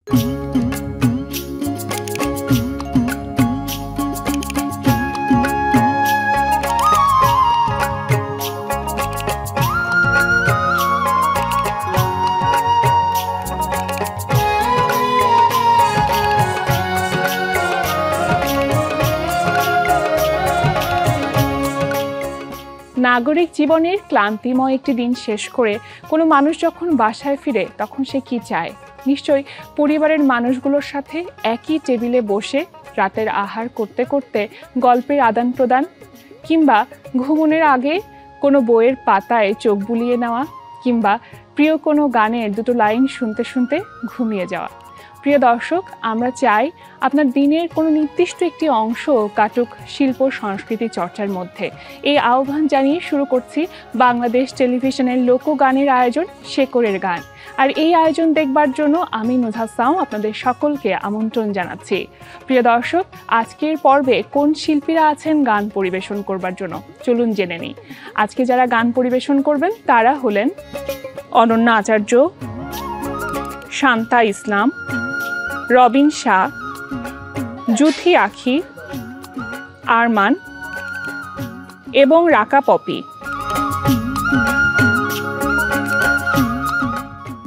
নাগরিক জীবনের ক্লান্তিময় একটি দিন শেষ করে কোনো মানুষ যখন বাসায় ফিরে তখন সে কি চায়? নিশ্চয়ই পরিবারের মানুষগুলোর সাথে একই টেবিলে বসে রাতের আহার করতে করতে গল্পের আদান প্রদান, কিংবা ঘুমনের আগে কোনো বইয়ের পাতায় চোখ বুলিয়ে নেওয়া, কিংবা প্রিয় কোনো গানের দুটো লাইন শুনতে শুনতে ঘুমিয়ে যাওয়া। প্রিয় দর্শক, আমরা চাই আপনার দিনের কোনো নির্দিষ্ট একটি অংশ কাটুক শিল্প সংস্কৃতি চর্চার মধ্যে। এই আহ্বান জানিয়ে শুরু করছি বাংলাদেশ টেলিভিশনের লোকগানের আয়োজন শেকরের গান। আর এই আয়োজন দেখবার জন্য আমি নুজহাত সাও আপনাদের সকলকে আমন্ত্রণ জানাচ্ছি। প্রিয় দর্শক, আজকের পর্বে কোন শিল্পীরা আছেন গান পরিবেশন করবার জন্য চলুন জেনে নিই। আজকে যারা গান পরিবেশন করবেন তারা হলেন অনন্যা আচার্য, শান্তা ইসলাম, রবিন শাহ, জুথি আখি, আরমান এবং রাকা পপি।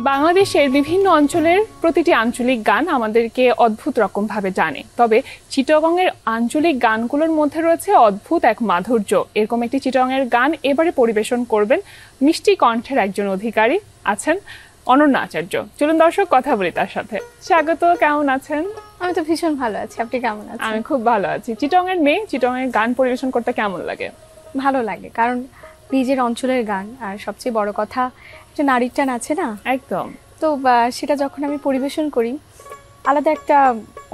বাংলাদেশের বিভিন্ন অঞ্চলের প্রতিটি আঞ্চলিক গান আমাদেরকে অদ্ভুত রকমভাবে জানে, তবে চিটাগংয়ের আঞ্চলিক গানগুলোর মধ্যে রয়েছে অদ্ভুত এক মাধুর্য। এরকম একটি চিটাগংয়ের গান এবারে পরিবেশন করবেন মিষ্টি কণ্ঠের একজন অধিকারী, আছেন অনন্যা আচার্য। চলুন দর্শক কথা বলি তার সাথে। স্বাগত, কেমন আছেন? আমি তো ভীষণ ভালো আছি, আপনি কেমন আছেন? আমি খুব ভালো আছি। চিটাগংয়ের মেয়ে, চিটাগংয়ের গান পরিবেশন করতে কেমন লাগে? ভালো লাগে, কারণ নিজের অঞ্চলের গান, আর সবচেয়ে বড় কথা যে নারীর টান আছে না, একদম। তো সেটা যখন আমি পরিবেশন করি আলাদা একটা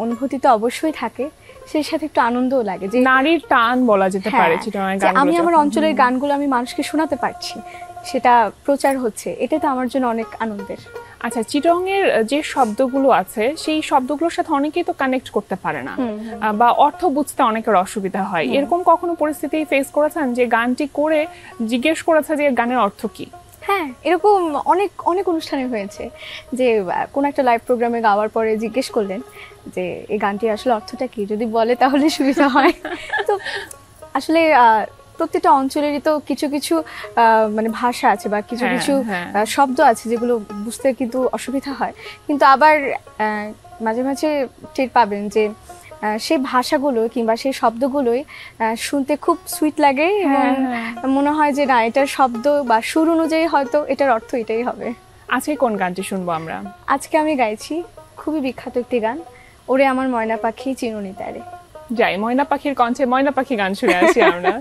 অনুভূতি তো অবশ্যই থাকে, সেই সাথে একটু আনন্দও লাগে যে নারীর টান বলা যেতে পারে চিটাগংয়ের গানগুলো। আমি আমার অঞ্চলের গানগুলো আমি মানুষকে শোনাতে পারছি, সেটা প্রচার হচ্ছে, এটা তো আমার জন্য অনেক আনন্দের। আচ্ছা, চিটাগংয়ের যে শব্দগুলো আছে সেই শব্দগুলোর সাথে অনেকেই তো কানেক্ট করতে পারে না, বা অর্থ বুঝতে অনেকের অসুবিধা হয়। এরকম কখনো পরিস্থিতি ফেস করেছেন যে গানটি করে জিজ্ঞেস করেছে যে গানের অর্থ কি? হ্যাঁ, এরকম অনেক অনেক অনুষ্ঠানে হয়েছে যে কোনো একটা লাইভ প্রোগ্রামে গাওয়ার পরে জিজ্ঞেস করলেন যে এই গানটির আসলে অর্থটা কি, যদি বলে তাহলে সুবিধা হয়। তো আসলে প্রত্যেকটা অঞ্চলেরই তো কিছু কিছু মানে ভাষা আছে বা কিছু কিছু শব্দ আছে যেগুলো বুঝতে কিন্তু অসুবিধা হয়, কিন্তু আবার মাঝে মাঝে টের পাবেন যে সেই ভাষাগুলো কিংবা সেই শব্দগুলোই শুনতে খুব সুইট লাগে এবং মনে হয় যে না, এটার শব্দ বা সুর অনুযায়ী হয়তো এটার অর্থ এটাই হবে। আজকে কোন গানটি শুনবো আমরা? আজকে আমি গাইছি খুবই বিখ্যাত একটি গান, ওরে আমার ময়না পাখি চিনুনি তারে। যাই, ময়না পাখির কণ্ঠে ময়না পাখি গান শুনে আসি আমরা।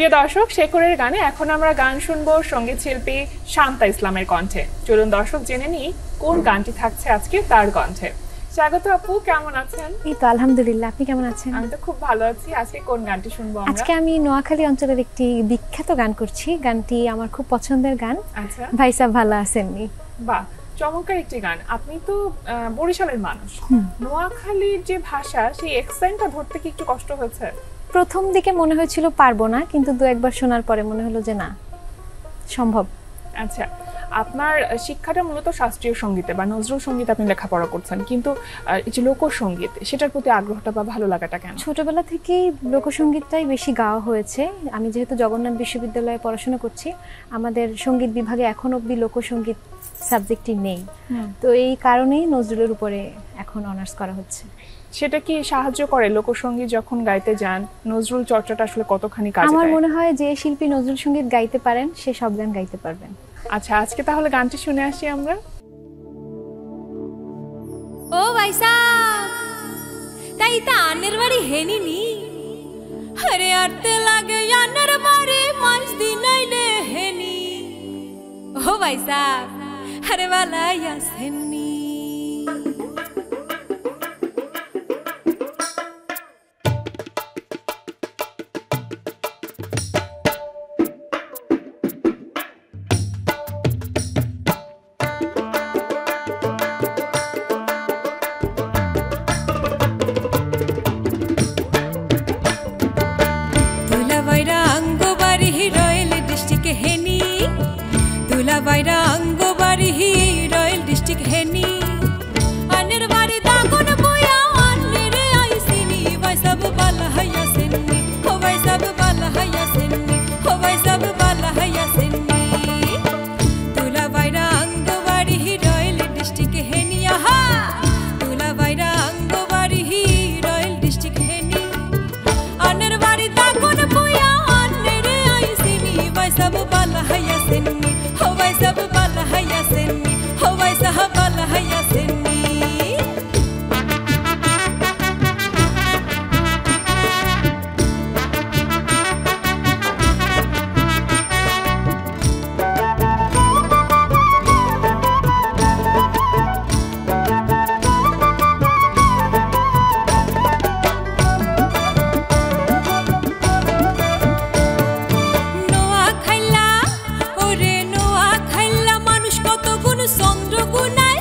প্রিয় দর্শক, শেখরের গানে এখন আমরা গান শুনবো সঙ্গীত শিল্পী শান্তা ইসলামের কণ্ঠে। চলুন দর্শক জেনে নিই কোন গানটি থাকছে আজকে তার কণ্ঠে। স্বাগত আপু, কেমন আছেন? এই তো আলহামদুলিল্লাহ, আপনি কেমন আছেন? আমি তো খুব ভালো আছি। আজকে কোন গানটি শুনবো আমরা? আজকে আমি নোয়াখালী অঞ্চলের একটি বিখ্যাত গান করছি। গানটি আমার খুব পছন্দের গান। আচ্ছা, ভাই সাহেব ভালো আছেননি। বাহ, চমৎকার একটি গান। আপনি তো বরিশালের মানুষ, নোয়াখালীর যে ভাষা সেই অ্যাকসেন্টটা ধরতে কি একটু কষ্ট হয়েছে? প্রথম দিকে মনে হয়েছিল পারবো না, কিন্তু দু একবার শোনার পরে মনে হলো যে না, সম্ভব। আচ্ছা, আপনার শিক্ষাটা মূলত শাস্ত্রীয় সঙ্গীতে বা নজরুল সঙ্গীত আপনি লেখাপড়া করছেন, কিন্তু এই যে লোকসঙ্গীত, সেটার প্রতি আগ্রহটা বা ভালো লাগাটা কেন? ছোটবেলা থেকেই লোকসঙ্গীতটাই বেশি গাওয়া হয়েছে। আমি যেহেতু জগন্নাথ বিশ্ববিদ্যালয়ে পড়াশোনা করছি, আমাদের সঙ্গীত বিভাগে এখন অবধি লোকসঙ্গীত সাবজেক্টটি নেই। তো এই কারণেই নজরুলের উপরে এখন অনার্স করা হচ্ছে। সেটা কি সাহায্য করে লোকসঙ্গীত যখন গাইতে যান? নজরুল চর্চাটা আসলে কতখানি কাজে দেয়? আমার মনে হয় যে শিল্পী নজরুল সঙ্গীত গাইতে পারেন, সে সব গান গাইতে পারবেন। আচ্ছা, আজকে তাহলে গানটি শুনে আসি আমরা। ও ভাইসা তাই তানের বাড়ি হেনিনি, আরে আরতে লাগে আনের বাড়ি মাঝ দিন আইলে হেনি। ও ভাইসা আরে বালাই আসেননি। বাইরা অঙ্গবাড়ি রয়্যাল ডিস্ট্রিক্ট হেনি, আনের বাড়ি দাগুন বয়া আনের আইসিনি। ভাই সব বালা হাইয়া সেননি, ও ভাই সব বালা হাইয়া সেননি, ও ভাই সব বালা হাইয়া সেননি। তুলা বাইরা অঙ্গবাড়ি রয়্যাল ডিস্ট্রিক্ট হেনি, আহা তুলা বাইরা অঙ্গবাড়ি রয়্যাল ডিস্ট্রিক্ট হেনি, আনের বাড়ি দাগুন বয়া আনের আইসিনি। ভাই সব বালা হাইয়া সেননি, সব বালা হাইয়া সেননি, ও ভাই সাহ বালা হাইয়া সেননি। চন্দ্রগুনায়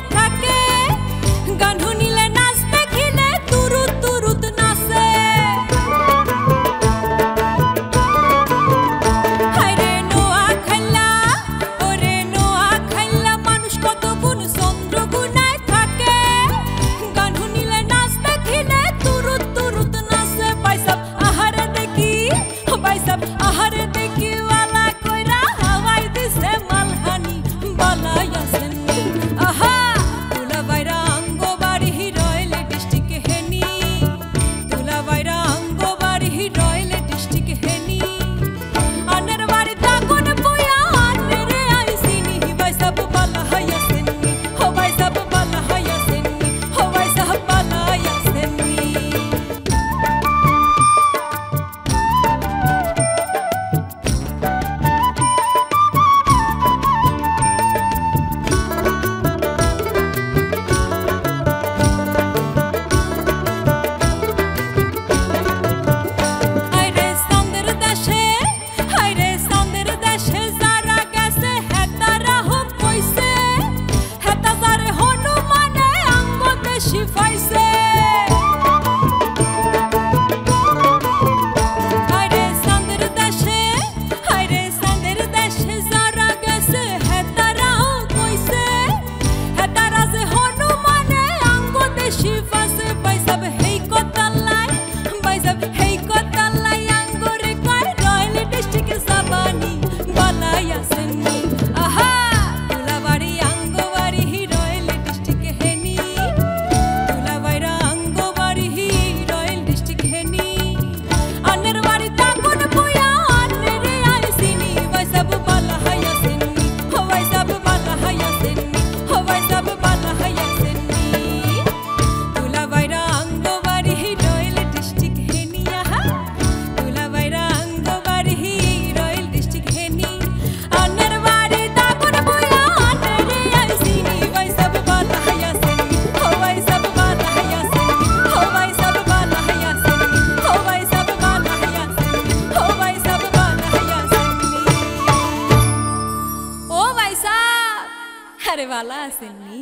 আরে ভালো আছেননি?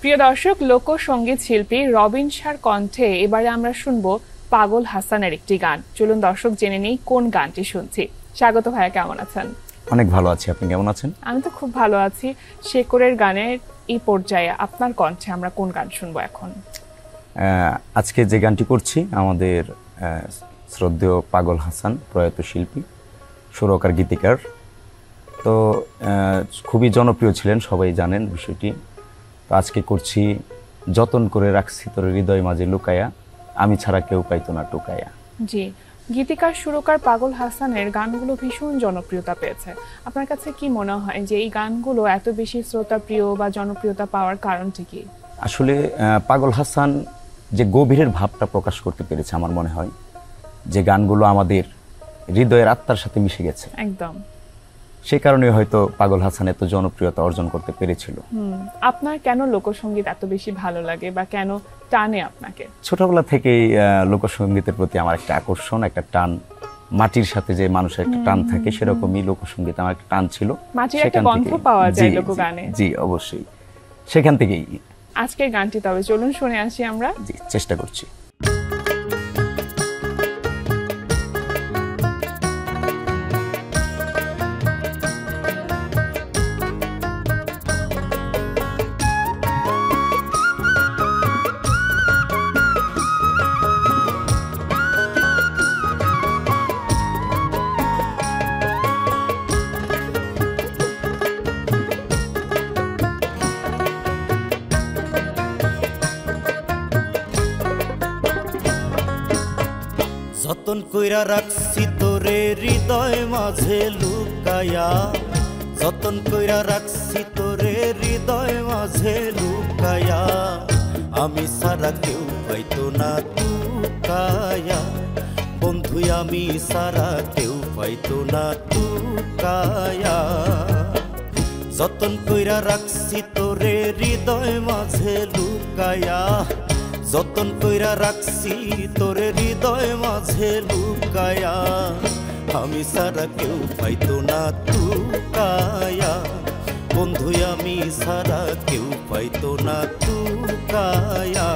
প্রিয় দর্শক, লোকসঙ্গীত শিল্পী রবিন শাহর কণ্ঠে এবারে আমরা শুনবো পাগল হাসানের একটি গান। চলুন দর্শক জেনে নেই কোন গানটি শুনছি। স্বাগত ভাইয়া, কেমন আছেন? অনেক ভালো আছি, আপনি কেমন আছেন? আমি তো খুব ভালো আছি। শেকরের গানের এই পর্যায়ে আপনার কণ্ঠে আমরা কোন গান শুনবো এখন? আজকে যে গানটি করছি আমাদের শ্রদ্ধেয় পাগল হাসান, প্রয়াত শিল্পী, সুরকার, গীতিকার। তো খুবই জনপ্রিয় ছিলেন, সবাই জানেন বিষয়টি। তো আজকে করছি যতন করে রাখছি তোর হৃদয় মাঝে লুকায়া, আমি ছাড়া কেউ পাইতো না টুকায়া। জি, গীতিকার সুরকার পাগল হাসানের গানগুলো ভীষণ জনপ্রিয়তা পেয়েছে। আপনার কাছে কি মনে হয় যে এই গানগুলো এত বেশি শ্রোতা প্রিয় বা জনপ্রিয়তা পাওয়ার কারণটি কি? আসলে পাগল হাসান যে গভীরের ভাবটা প্রকাশ করতে পেরেছে, আমার মনে হয় যে গানগুলো আমাদের হৃদয়ের আত্মার সাথে মিশে গেছে, একদম সেই কারণে হয়তো পাগল হাসান এত জনপ্রিয়তা অর্জন করতে পেরেছিল। আপনার কেন লোকসঙ্গীত এত বেশি ভালো লাগে বা কেন টানে আপনাকে? ছোটবেলা থেকেই লোকসঙ্গীতের প্রতি আমার একটা আকর্ষণ, একটা টান, মাটির সাথে যে মানুষের একটা টান থাকে সেরকমই লোকসঙ্গীত আমার একটা টান ছিল। মাটির একটা গন্ধ পাওয়া যায় লোকগানে। জি অবশ্যই, সেখান থেকেই। আজকের গানটি তবে চলুন শুনে আসি আমরা। জি, চেষ্টা করছি। যতন কইরা রাখছি তোরে হৃদয় মাঝে লুকায়া, যতন কইরা রাখছি তোরে হৃদয় মাঝে লুকায়া, আমি সারা কেউ পাইতো না টুকায়া, বন্ধু আমি সারা কেউ পাইতো না টুকায়া। যতন কইরা রাখছি তোরে হৃদয় মাঝে লুকায়া, যতন কইরা রাখছি তোরে হৃদয় মাঝে লুকায়া, আমি সারা কেউ পাইতো না টুকায়া, বন্ধু আমি সারা কেউ পাইতো না টুকায়া।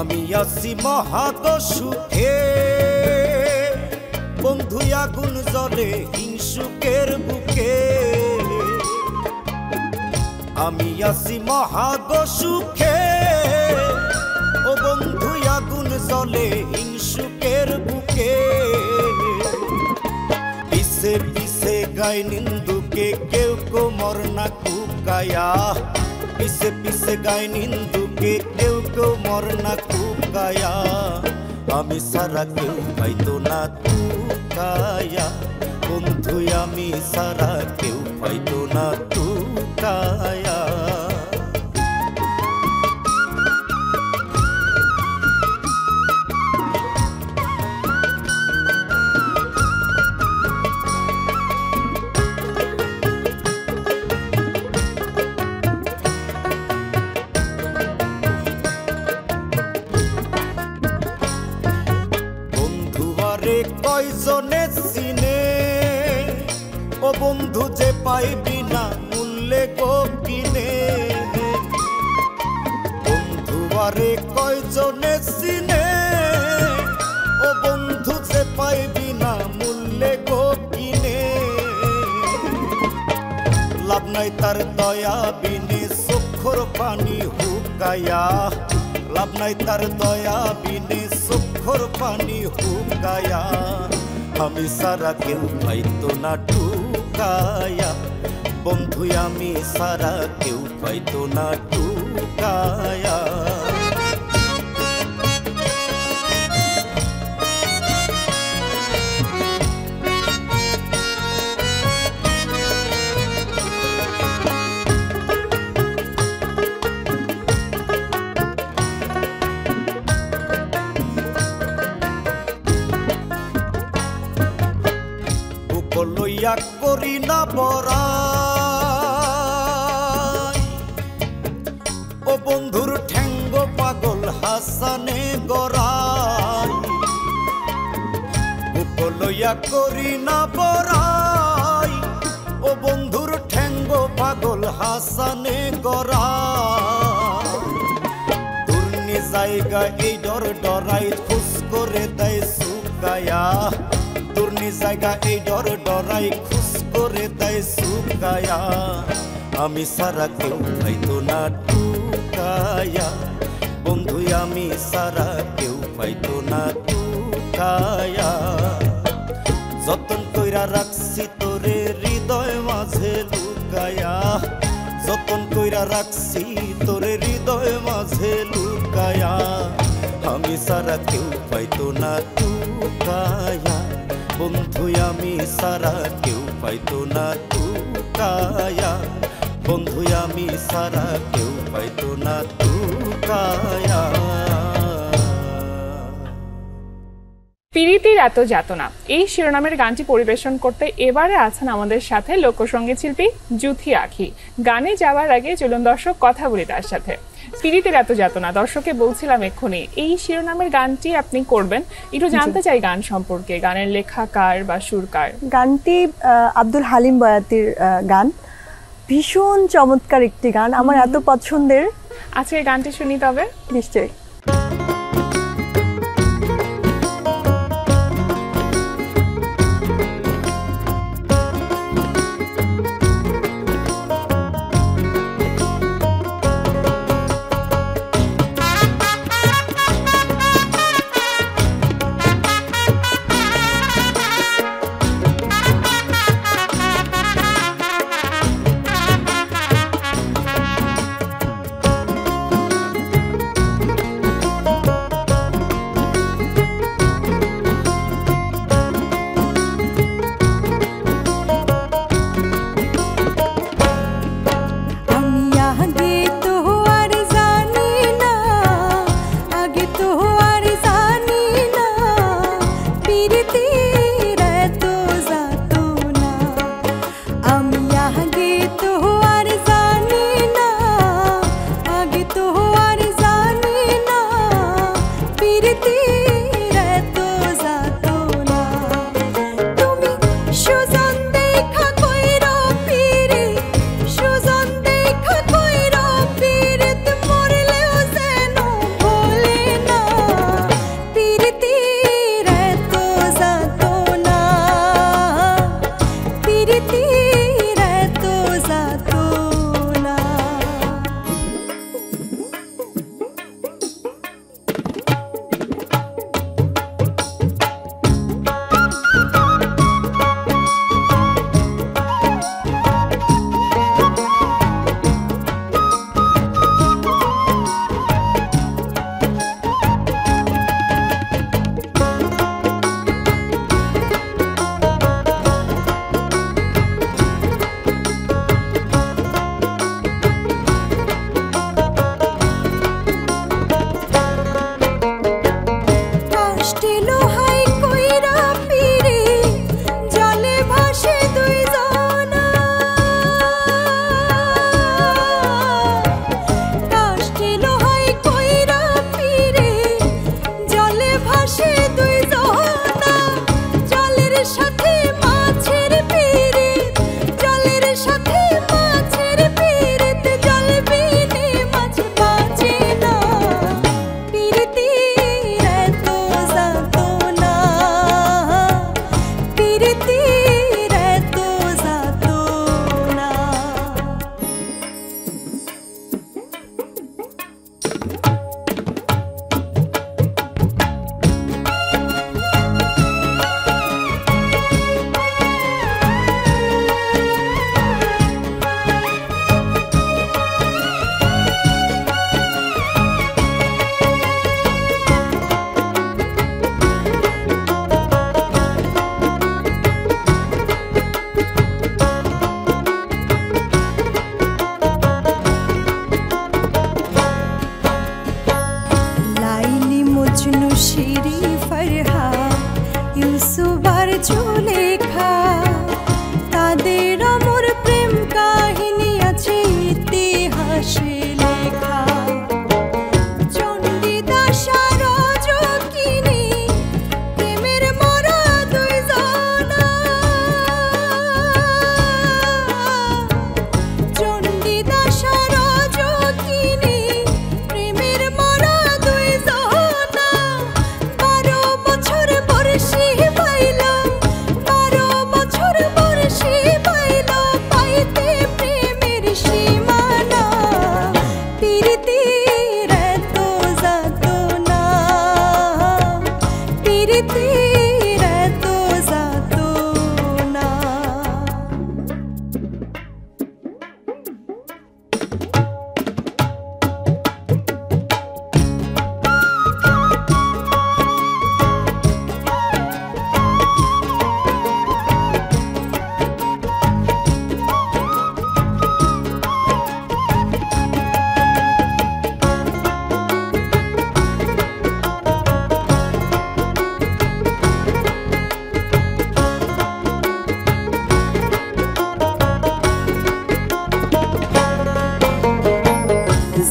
আমি আছি মহাগ সুখে, বন্ধু আগুন জ্বলে হিংসুকের বুকে, আমি আছি মহাগ সুখে, ও বন্ধু আগুন জ্বলে হিংসুকের বুকে, পিছে পিছে গায় নিন্দুকে কেউ কোমর না কুকায়া, পিছে পিছে গায় নিন্দুকে কেউ কেউ মর না কুকায়া, আমি সারা কেউ পাইতো না টুকায়া, বন্ধু আমি সারা কেউ পাইতো না টুকায়া। কয়জনে চিনে, ও বন্ধু যে পাইবি না মূল্যে গো কিনে, বন্ধু আরে কয়জনে চিনে, ও বন্ধু যে পাইবি না মূল্যে গো কিনে, লাভ নাই তার দয়া বিনে চক্ষুর পানি হুকায়া, লাভ নাই তার দয়া বিনে চক্ষুর পানি হুকায়া, আমি সারা কেউ পাইতো না টুকায়া, বন্ধু আমি সারা কেউ পাইতো না টুকায়া। লইয়া করি না বড়াই ও বন্ধুর ঠ্যাঙ্গ পাগল হাসানে গড়াই বুক লইয়া করি না বড়াই ও বন্ধুর ঠ্যাঙ্গ পাগল হাসানে গড়াই দুর্নি জায়গা এই ডর ডরাই খুশ করে দেয় সুকায়া দুর্নি জায়গা এই ডর ডরাই খুশ করে দেয় সুকায়া আমি সারা কেউ পাইতো না টুকায়া বন্ধু আমি সারা কেউ পাইতো না টুকায়া যতন কইরা রাখছি তোরে হৃদয় মাঝে লুকায়া যতন কইরা রাখছি তোরে হৃদয় মাঝে লুকায়া আমি সারা কেউ পাইতো না টুকায়া বন্ধু আমি সারা কেউ পাইতো না টুকায়া বন্ধু আমি সারা কেউ পাইতো না টুকায়া পিরিতির এত যাতনা এই শিরোনামের গানটি পরিবেশন করতে এবারে আছেন আমাদের সাথে লোকসঙ্গীত শিল্পী জুথি আখি। গানে যাওয়ার আগে চলুন দর্শক কথা বলি তার সাথে। পিরিতির এত যাতনা দর্শককে বলছিলাম এক্ষুনি এই শিরোনামের গানটি আপনি করবেন, একটু জানতে চাই গান সম্পর্কে, গানের লেখাকার বা সুরকার। গানটি আব্দুল হালিম বয়াতির গান, ভীষণ চমৎকার একটি গান, আমার এত পছন্দের। আজকে গানটি শুনি তবে। নিশ্চয়ই।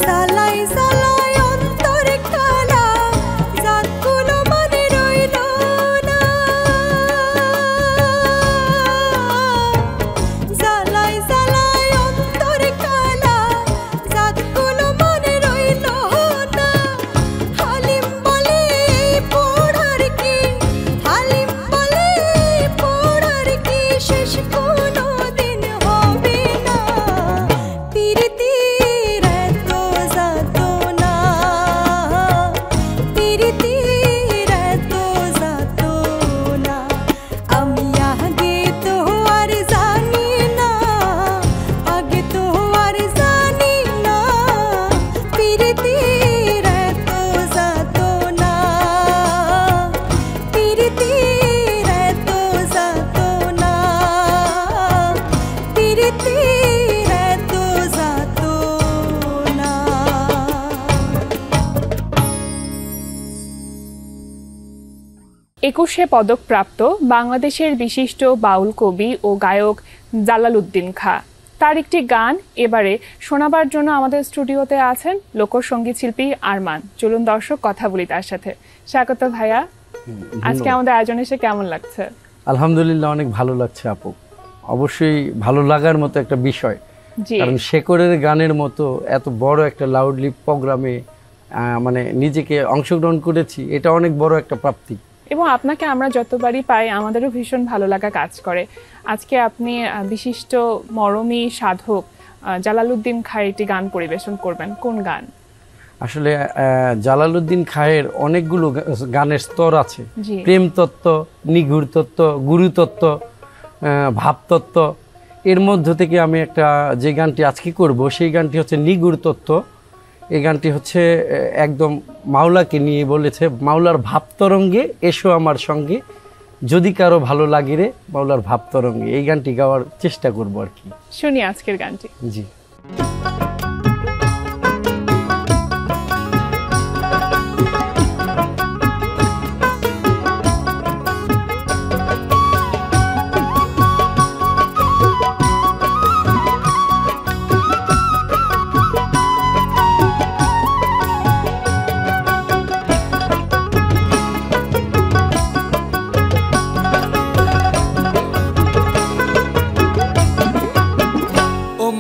জ্বালাই জ্বালাই অন্তর কালা জাতগুলো মনে রইল না জ্বালাই জ্বালাই অন্তর কালা জাতগুলো মনে রইল না হালিম বলে পোড়ার কি হালিম বলে পোড়ার কি শেষ কোনো দিন হবে না পিরিতির এত যাতনা পিরিতির এত যাতনা আমি আগে তো আর জানি না আগে তো আর জানি না পিরিতির এত যাতনা পিরিতির এত যাতনা পিরিতির এত যাতনা একুশে পদকপ্রাপ্ত বাংলাদেশের বিশিষ্ট বাউল কবি ও গায়ক জালালউদ্দিন খাঁ তার একটি গান এবারে শোনাবার জন্য আমাদের স্টুডিওতে আছেন লোকসঙ্গীত শিল্পী আরমান। চলুন দর্শক কথা বলি তার সাথে। স্বাগত ভাইয়া, আজকে আমাদের আয়োজনে এসে কেমন লাগছে? আলহামদুলিল্লাহ, অনেক ভালো লাগছে আপু। অবশ্যই ভালো লাগার মতো একটা বিষয়, জি কারণ শেকরের গানের মতো এত বড় একটা লাউডলি প্রোগ্রামে মানে নিজেকে অংশগ্রহণ করেছি, এটা অনেক বড় একটা প্রাপ্তি। এবং আপনাকে আমরা যতবারই পাই আমাদেরও ভীষণ ভালো লাগা কাজ করে। আজকে আপনি বিশিষ্ট মরমী সাধক জালালউদ্দিন খাঁর একটি গান পরিবেশন করবেন। কোন গান? আসলে জালালউদ্দিন খাঁয়ের অনেকগুলো গানের স্তর আছে, জি প্রেম তত্ত্ব, নিগুড় তত্ত্ব, গুরুতত্ত্ব, ভাবতত্ত্ব। এর মধ্য থেকে আমি একটা যে গানটি আজকে করব সেই গানটি হচ্ছে নিগুড় তত্ত্ব। এই গানটি হচ্ছে একদম মাওলাকে নিয়ে বলেছে, মাওলার ভাবতরঙ্গে এসো আমার সঙ্গে, যদি কারো ভালো লাগে রে মাওলার ভাবতরঙ্গে। এই গানটি গাওয়ার চেষ্টা করব আর কি। শুনি আজকের গানটি। জি।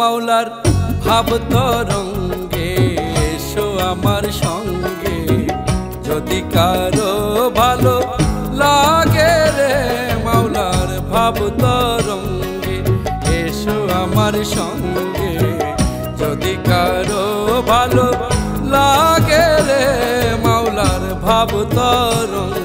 মাওলার ভাব তরঙ্গে এসো আমার সঙ্গে, যদি কারো ভালো লাগে রে মাওলার ভাব তরঙ্গে এসো আমার সঙ্গে, যদি কারো ভালো লাগে রে মাওলার ভাব তরঙ্গে।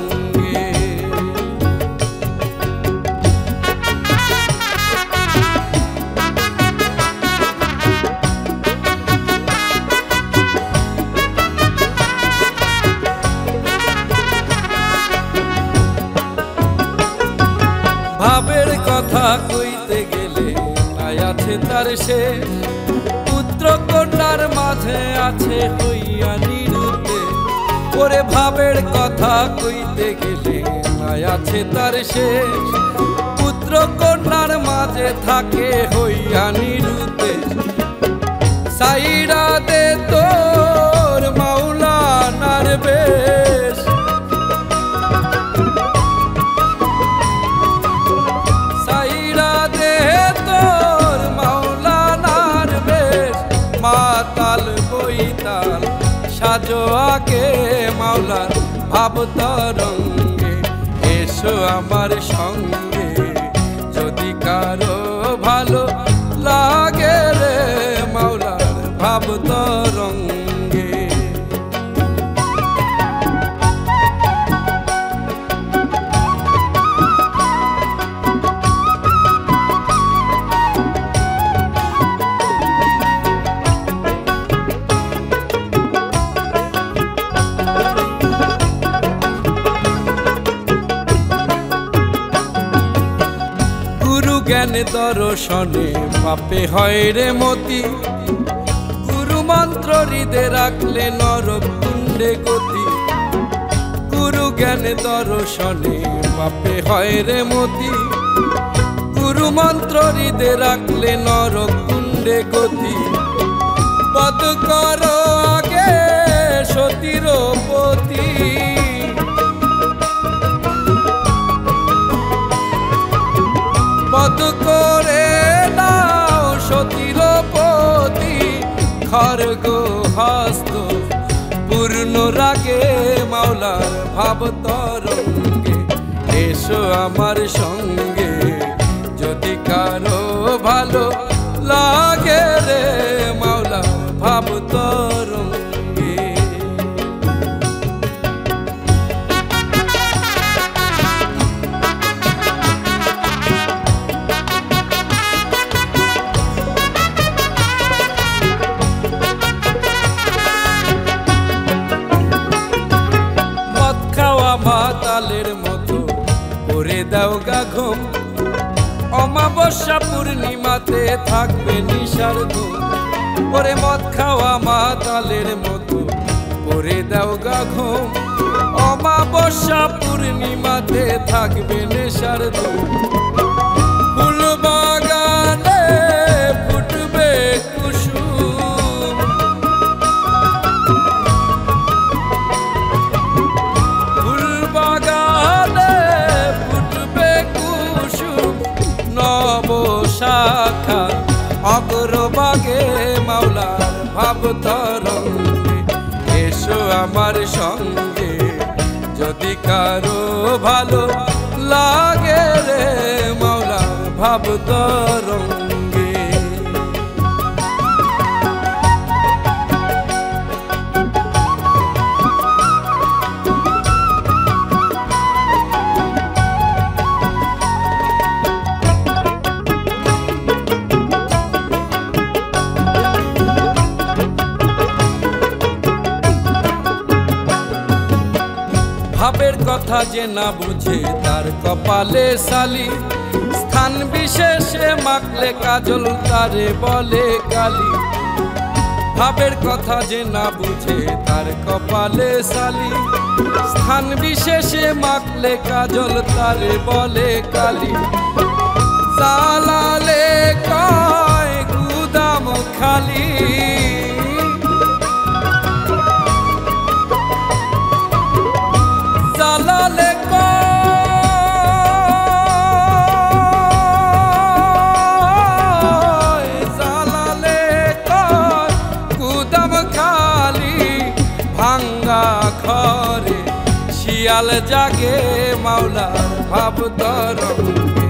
ভাবের কথা কইতে গেলে নাই আছে তার শেষ, পুত্র কন্যার মাঝে আছে হইয়া নিরুতে। ওরে ভাবের কথা কইতে গেলে নাই আছে তার শেষ, পুত্র কন্যার মাঝে থাকে হইয়া নিরুতে। সাইরা দে তোর মাওলানার বেশ, মাতাল বইতাল সাজো আগে মাওলার ভাব তরঙ্গে এসো আমার সঙ্গে, যদি কারো ভালো লাগে রে মাওলার ভাব তরঙ্গে। জ্ঞান দর্শনে পাপে হয় রে মতি, গুরু মন্ত্র হৃদে রাখলে নরক কুণ্ডে গতি। গুরু জ্ঞান দর্শনে পাপে হয় রে মতি, গুরু মন্ত্র হৃদে রাখলে নরক কুণ্ডে গতি। পদ করো গো হস্ত পূর্ণ রাগে মাওলার ভাব তরঙ্গে এসো আমার সঙ্গে যদি কারো ভালো লাগে রে মাওলার ভাব তরঙ্গে। মাতালের মতো করে দাও গা ঘুম অমাবস্যা পূর্ণিমাতে থাকবে নিশার ঘুম ওরে মদ খাওয়া মাতালের মতো করে দাও গা ঘুম অমাবস্যা পূর্ণিমাতে থাকবে নেশার ঘুম ফুল বাগানে ফুটবে কুসুম শাখা অগ্রভাগে মাওলার ভাব তরঙ্গে এসো আমার সঙ্গে যদি কারো ভালো লাগে রে মাওলার ভাব তরঙ্গে। ভাবের কথা যে না বুঝে তার কপালে সালি স্থান বিশেষে মাখলে কাজল তারে বলে কালি ভাবের কথা যে না বুঝে তার কপালে সালি স্থান বিশেষে মাখলে কাজল তারে বলে কালি জালালে কয় গুদাম খালি জালালে কয় জালালে কয় গুদাম খালি ভাঙ্গা ঘরে শিয়াল জাগে মাওলার ভাব তরঙ্গে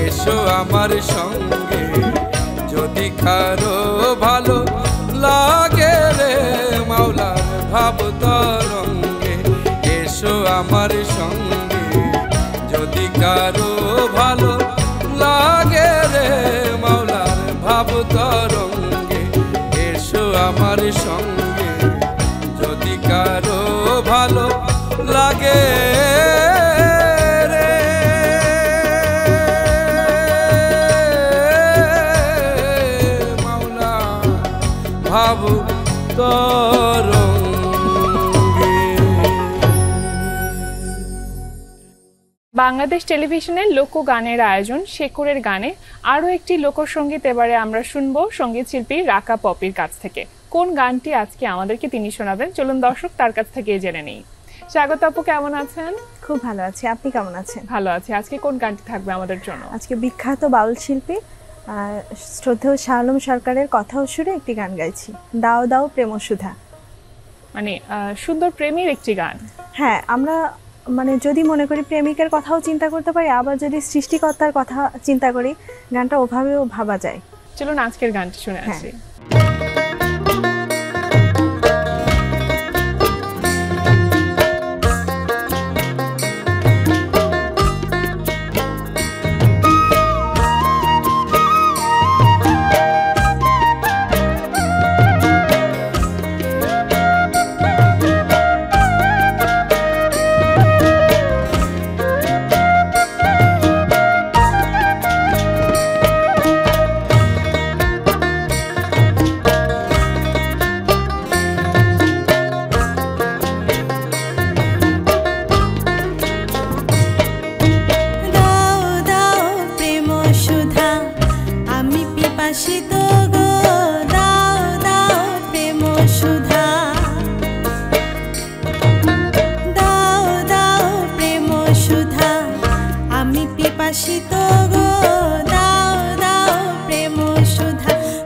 এসো আমার সঙ্গে যদি কারো ভালো লাগে রে মাওলার ভাব তরঙ্গে এসো আমার সঙ্গে যদি কারো ভালো লাগে রে মাওলার ভাব তরঙ্গে এসো আমার সঙ্গে যদি কারো ভালো লাগে রে মাওলা ভাব তরঙ্গে। বাংলাদেশ টেলিভিশনের লোকগানের আয়োজন শেকরের গানে আরও একটি লোকসঙ্গীত এবারে আমরা শুনবো সঙ্গীত শিল্পী রাকা পপির কাছ থেকে। কোন গানটি আজকে আমাদেরকে তিনি শোনাবেন চলুন দর্শক তার কাছ থেকে জেনে নেই। স্বাগত আপু, কেমন আছেন? খুব ভালো আছি, আপনি কেমন আছেন? ভালো আছি। আজকে কোন গানটি থাকবে আমাদের জন্য? আজকে বিখ্যাত বাউল শিল্পী শ্রদ্ধেয় শাহ আলম সরকারের কথা ও সুরে একটি গান গাইছি, দাও দাও প্রেম সুধা। মানে সুন্দর প্রেমের একটি গান। হ্যাঁ, আমরা মানে যদি মনে করি প্রেমিকের কথাও চিন্তা করতে পারি, আবার যদি সৃষ্টিকর্তার কথা চিন্তা করি গানটা ওভাবেও ভাবা যায়। চলুন আজকের গানটি শুনে আসি।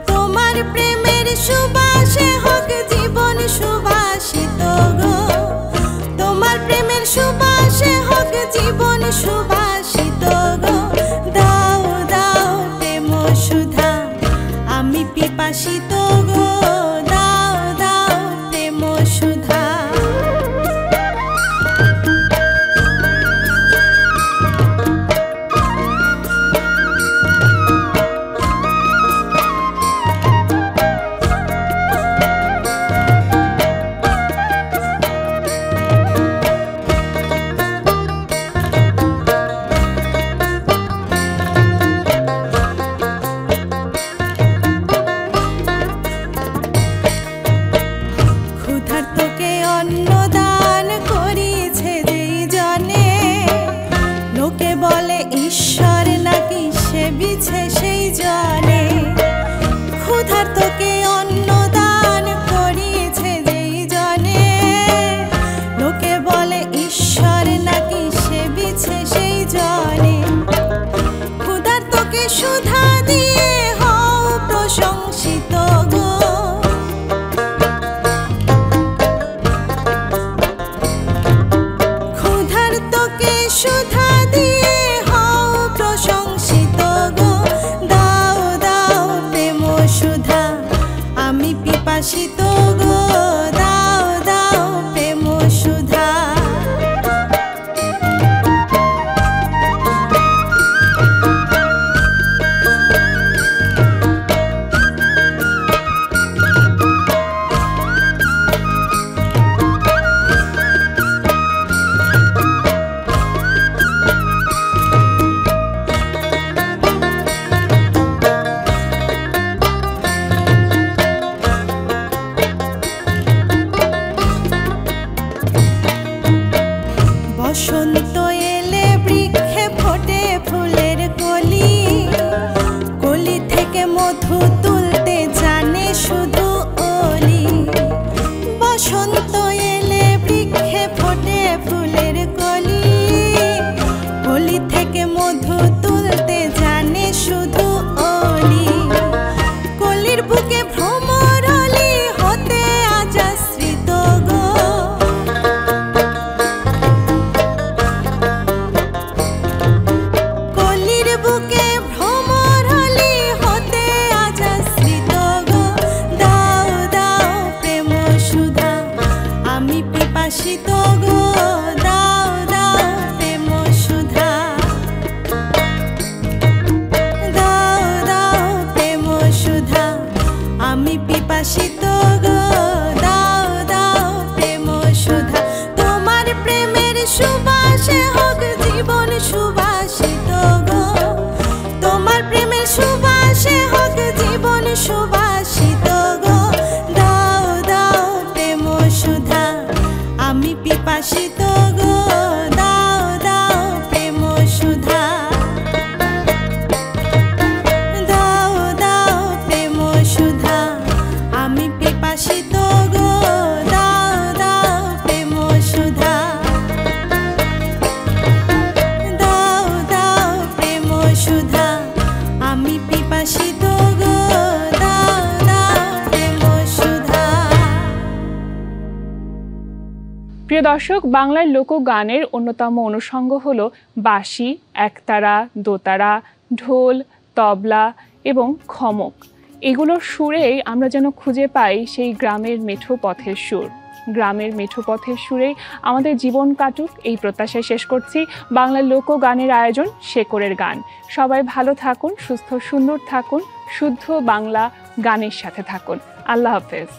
তোমার প্রেমের সুবাসে পিপাসিত গো দাও দাও প্রেম সুধা। ক্ষুধার্তকে অন্ন দান করিছে যেই জনে, লোকে বলে ঈশ্বর নাকি সেবিছে সেই জনে। ক্ষুধার্তকে অন্ন দান করিছে যেই জনে, লোকে বলে ঈশ্বর নাকি সেবিছে সেই জনে। ক্ষুধার্তকে সুধা দিয়ে হও প্রশংসিত গো, ক্ষুধার্তকে সুধা দিয়ে হও প্রশংসিত গো দাও দাও প্রেম সুধা। আমি পিপাসিত গো দাও দাও প্রেম সুধা। বসন্ত এলে বৃক্ষে ফোটে ফুলের কলি, কলি থেকে মধু তুলতে জানে শুধু ওলি। বসন্ত এলে বৃক্ষে ফোটে ফুলের কলি, কলি থেকে মধু তুলতে জানে শুধু ওলি। কলির বুকে ভ্রমরলি হতে আজ আশ্রিত গো, কলির বুকে ভ্রমরলি হতে আজ আশ্রিত গো দাও দাও প্রেম সুধা। আমি পিপাসিত গো দাও দাও প্রেম সুধা। দাও দাও প্রেম সুধা। আমি পিপাসিত গো দাও দাও প্রেম সুধা। তোমার প্রেমের সুবাসে হোক জীবন সুবাসিত গো, তোমার প্রেমের সুবাসে হোক জীবন সুবাসিত গো দাও দাও প্রেম সুধা। আমি পিপাসিত গো দাও দাও প্রেম সুধা। দাও দাও প্রেম সুধা। আমি পিপাসিত গো দাও দাও প্রেম সুধা। দাও দাও প্রেম সুধা। আমি পিপাসিত গো দাও দাও প্রেম সুধা। প্রিয় দর্শক, বাংলার লোকগানের অন্যতম অনুষঙ্গ হলো বাঁশি, একতারা, দোতারা, ঢোল, তবলা এবং খমক। এগুলোর সুরেই আমরা যেন খুঁজে পাই সেই গ্রামের মেঠো পথের সুর। গ্রামের মেঠো পথের সুরেই আমাদের জীবন কাটুক, এই প্রত্যাশায় শেষ করছি বাংলার লোকগানের আয়োজন শেকড়ের গান। সবাই ভালো থাকুন, সুস্থ সুন্দর থাকুন, শুদ্ধ বাংলা গানের সাথে থাকুন। আল্লাহ হাফেজ।